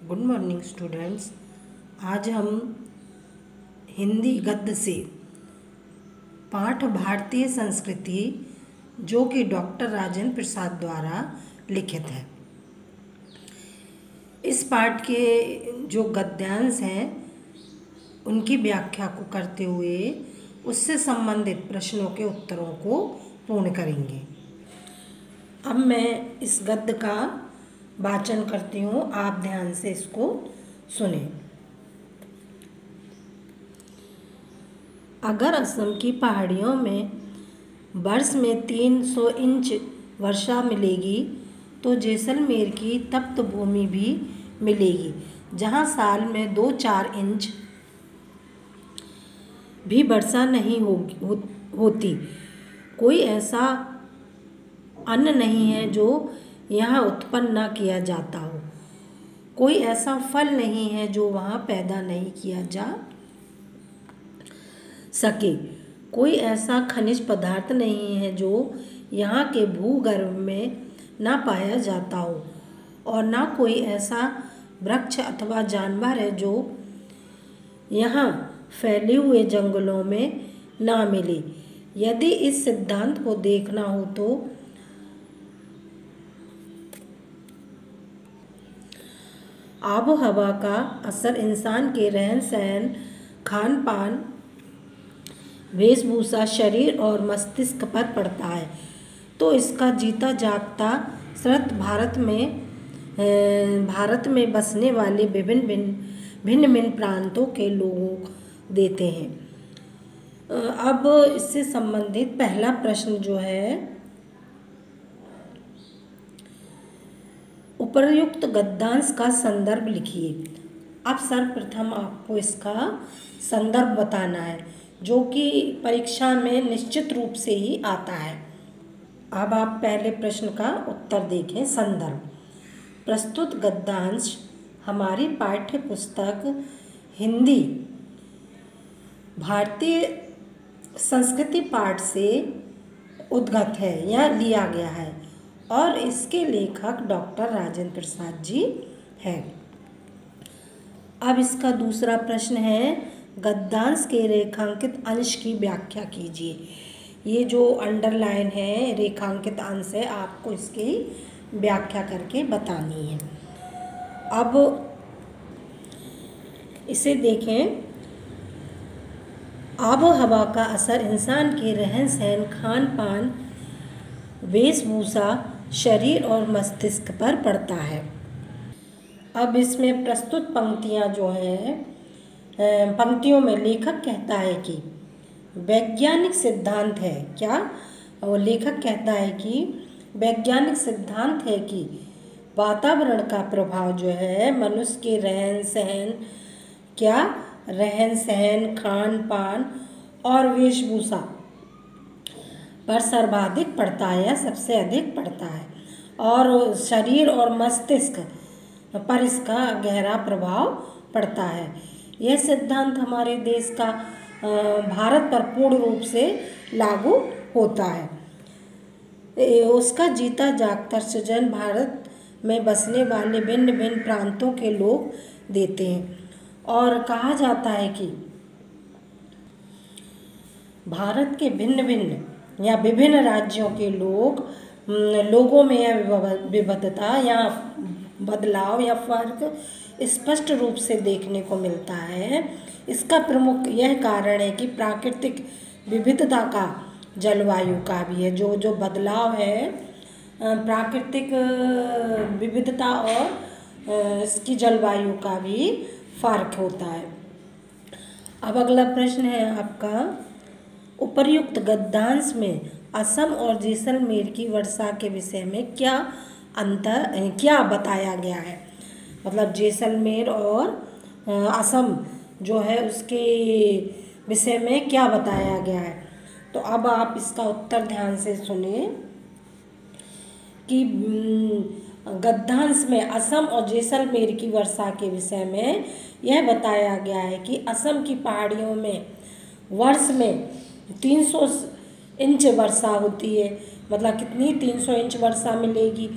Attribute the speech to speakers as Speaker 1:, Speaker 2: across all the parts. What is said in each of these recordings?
Speaker 1: Good morning students. आज हम हिंदी गद्य से पाठ भारतीय संस्कृति जो कि डॉक्टर राजेंद्र प्रसाद द्वारा लिखित है, इस पाठ के जो गद्यांश हैं उनकी व्याख्या को करते हुए उससे संबंधित प्रश्नों के उत्तरों को पूर्ण करेंगे। अब मैं इस गद्य का वाचन करती हूँ, आप ध्यान से इसको सुने। अगर असम की पहाड़ियों में वर्ष में 300 इंच वर्षा मिलेगी तो जैसलमेर की तप्त भूमि भी मिलेगी, जहाँ साल में 2-4 इंच भी वर्षा नहीं होती। कोई ऐसा अन्न नहीं है जो यहाँ उत्पन्न न किया जाता हो, कोई ऐसा फल नहीं है जो वहाँ पैदा नहीं किया जा सके, कोई ऐसा खनिज पदार्थ नहीं है जो यहाँ के भूगर्भ में ना पाया जाता हो, और ना कोई ऐसा वृक्ष अथवा जानवर है जो यहाँ फैले हुए जंगलों में ना मिले। यदि इस सिद्धांत को देखना हो तो आबो हवा का असर इंसान के रहन सहन, खान पान, वेशभूषा, शरीर और मस्तिष्क पर पड़ता है, तो इसका जीता जागता स्रोत भारत में बसने वाले भिन्न प्रांतों के लोगों को देते हैं। अब इससे संबंधित पहला प्रश्न जो है, उपर्युक्त गद्यांश का संदर्भ लिखिए। अब सर्वप्रथम आपको इसका संदर्भ बताना है, जो कि परीक्षा में निश्चित रूप से ही आता है। अब आप पहले प्रश्न का उत्तर देखें। संदर्भ: प्रस्तुत गद्यांश हमारी पाठ्य पुस्तक हिंदी भारतीय संस्कृति पाठ से उद्गत है या लिया गया है, और इसके लेखक डॉक्टर राजेंद्र प्रसाद जी हैं। अब इसका दूसरा प्रश्न है, गद्यांश के रेखांकित अंश की व्याख्या कीजिए। ये जो अंडरलाइन है, रेखांकित अंश है, आपको इसकी व्याख्या करके बतानी है। अब इसे देखें। आबो हवा का असर इंसान के रहन सहन, खान पान, वेशभूषा, शरीर और मस्तिष्क पर पड़ता है। अब इसमें प्रस्तुत पंक्तियाँ जो हैं, पंक्तियों में लेखक कहता है कि वैज्ञानिक सिद्धांत है क्या, और लेखक कहता है कि वैज्ञानिक सिद्धांत है कि वातावरण का प्रभाव जो है मनुष्य के रहन सहन, खान पान और वेशभूषा पर सर्वाधिक पड़ता है या सबसे अधिक पड़ता है, और शरीर और मस्तिष्क पर इसका गहरा प्रभाव पड़ता है। यह सिद्धांत हमारे देश का भारत पर पूर्ण रूप से लागू होता है। उसका जीता जागता सृजन भारत में बसने वाले भिन्न प्रांतों के लोग देते हैं, और कहा जाता है कि भारत के विभिन्न राज्यों के लोगों में यह विविधता या बदलाव या फर्क स्पष्ट रूप से देखने को मिलता है। इसका प्रमुख यह कारण है कि प्राकृतिक विविधता का जलवायु का भी है, जो बदलाव है, प्राकृतिक विविधता और इसकी जलवायु का भी फर्क होता है। अब अगला प्रश्न है आपका, उपर्युक्त गद्यांश में असम और जैसलमेर की वर्षा के विषय में क्या बताया गया है। मतलब जैसलमेर और असम जो है उसके विषय में क्या बताया गया है। तो अब आप इसका उत्तर ध्यान से सुनिए कि गद्यांश में असम और जैसलमेर की वर्षा के विषय में यह बताया गया है कि असम की पहाड़ियों में वर्ष में 300 इंच वर्षा होती है। मतलब कितनी, 300 इंच वर्षा मिलेगी,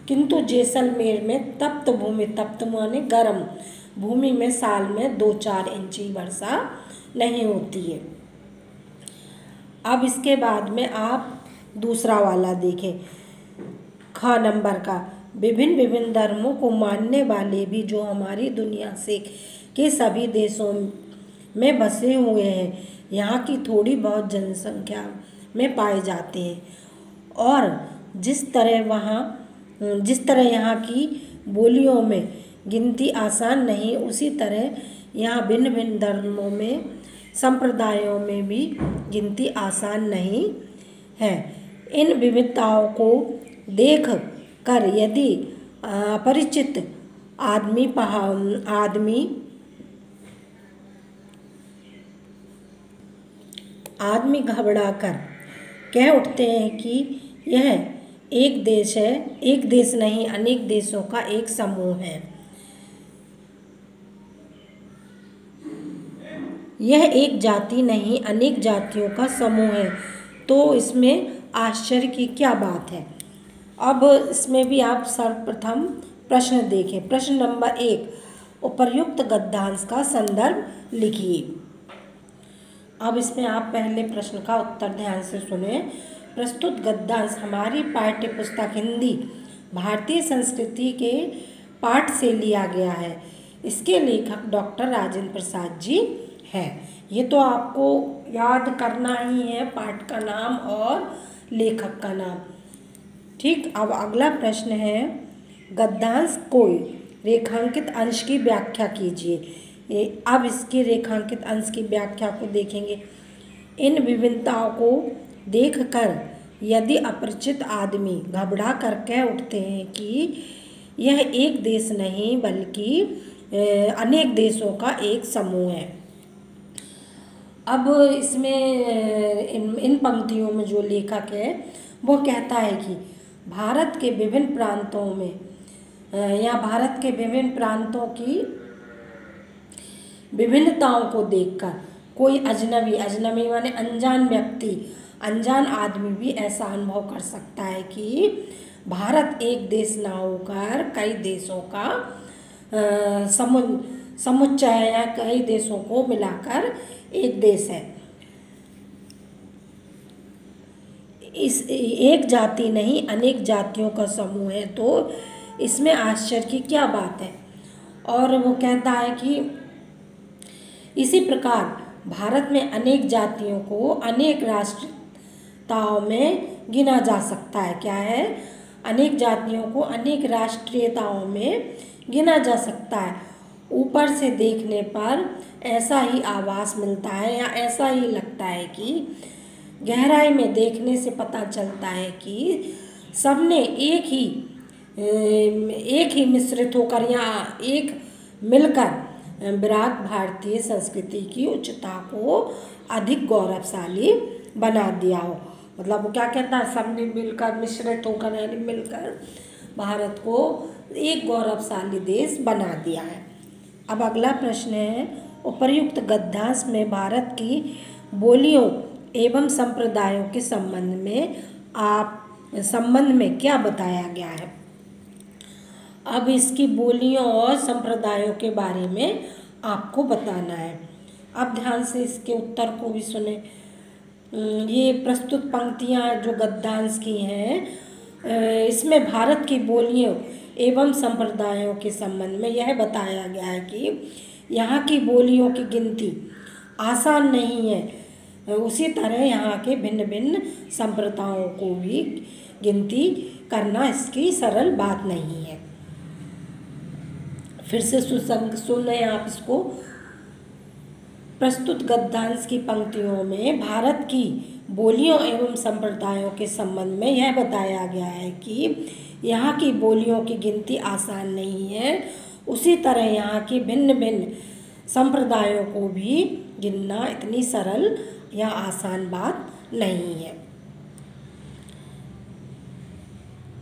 Speaker 1: किंतु जैसलमेर में तप्त भूमि, तप्त माने गर्म भूमि में साल में 2-4 इंच ही वर्षा नहीं होती है। अब इसके बाद में आप दूसरा वाला देखें, ख नंबर का, विभिन्न विभिन्न धर्मों को मानने वाले भी जो हमारी दुनिया से के सभी देशों में बसे हुए हैं, यहाँ की थोड़ी बहुत जनसंख्या में पाए जाते हैं। और जिस तरह यहाँ की बोलियों में गिनती आसान नहीं, उसी तरह यहाँ भिन्न भिन्न धर्मों में, संप्रदायों में भी गिनती आसान नहीं है। इन विविधताओं को देख कर यदि अपरिचित आदमी घबरा कर कह उठते हैं कि यह एक देश है, एक देश नहीं अनेक देशों का एक समूह है। यह एक जाति नहीं अनेक जातियों का समूह है, तो इसमें आश्चर्य की क्या बात है। अब इसमें भी आप सर्वप्रथम प्रश्न देखें। प्रश्न नंबर 1, उपर्युक्त गद्यांश का संदर्भ लिखिए। अब इसमें आप पहले प्रश्न का उत्तर ध्यान से सुने। प्रस्तुत गद्यांश हमारी पाठ्य पुस्तक हिंदी भारतीय संस्कृति के पाठ से लिया गया है। इसके लेखक डॉक्टर राजेंद्र प्रसाद जी हैं। ये तो आपको याद करना ही है, पाठ का नाम और लेखक का नाम। ठीक, अब अगला प्रश्न है, गद्यांश कोई रेखांकित अंश की व्याख्या कीजिए। अब इसके रेखांकित अंश की व्याख्या को देखेंगे। इन विभिन्नताओं को देखकर यदि अपरिचित आदमी घबरा कर कह उठते हैं कि यह एक देश नहीं बल्कि अनेक देशों का एक समूह है। अब इसमें इन पंक्तियों में जो लेखक है वो कहता है कि भारत के विभिन्न प्रांतों में या भारत के विभिन्न प्रांतों की विभिन्नताओं को देखकर कोई अजनबी माने अनजान व्यक्ति, अनजान आदमी भी ऐसा अनुभव कर सकता है कि भारत एक देश ना होकर कई देशों का समुच्चय या कई देशों को मिलाकर एक देश है। इस एक जाति नहीं अनेक जातियों का समूह है, तो इसमें आश्चर्य की क्या बात है। और वो कहता है कि इसी प्रकार भारत में अनेक जातियों को अनेक राष्ट्रीयताओं में गिना जा सकता है। क्या है? अनेक जातियों को अनेक राष्ट्रीयताओं में गिना जा सकता है। ऊपर से देखने पर ऐसा ही आभास मिलता है या ऐसा ही लगता है कि गहराई में देखने से पता चलता है कि सबने एक ही मिश्रित होकर या एक मिलकर विराट भारतीय संस्कृति की उच्चता को अधिक गौरवशाली बना दिया हो। मतलब वो क्या कहता है, सबने मिलकर मिश्रित होकर यानी मिलकर भारत को एक गौरवशाली देश बना दिया है। अब अगला प्रश्न है, उपर्युक्त गद्यांश में भारत की बोलियों एवं संप्रदायों के संबंध में क्या बताया गया है। अब इसकी बोलियों और संप्रदायों के बारे में आपको बताना है। अब ध्यान से इसके उत्तर को भी सुने। ये प्रस्तुत पंक्तियाँ जो गद्यांश की हैं, इसमें भारत की बोलियों एवं संप्रदायों के संबंध में यह बताया गया है कि यहाँ की बोलियों की गिनती आसान नहीं है। उसी तरह यहाँ के भिन्न भिन्न संप्रदायों को भी गिनती करना इसकी सरल बात नहीं है। फिर से सुने आप इसको। प्रस्तुत गद्यांश की पंक्तियों में भारत की बोलियों एवं संप्रदायों के संबंध में यह बताया गया है कि यहाँ की बोलियों की गिनती आसान नहीं है। उसी तरह यहाँ के भिन्न भिन्न संप्रदायों को भी गिनना इतनी सरल या आसान बात नहीं है।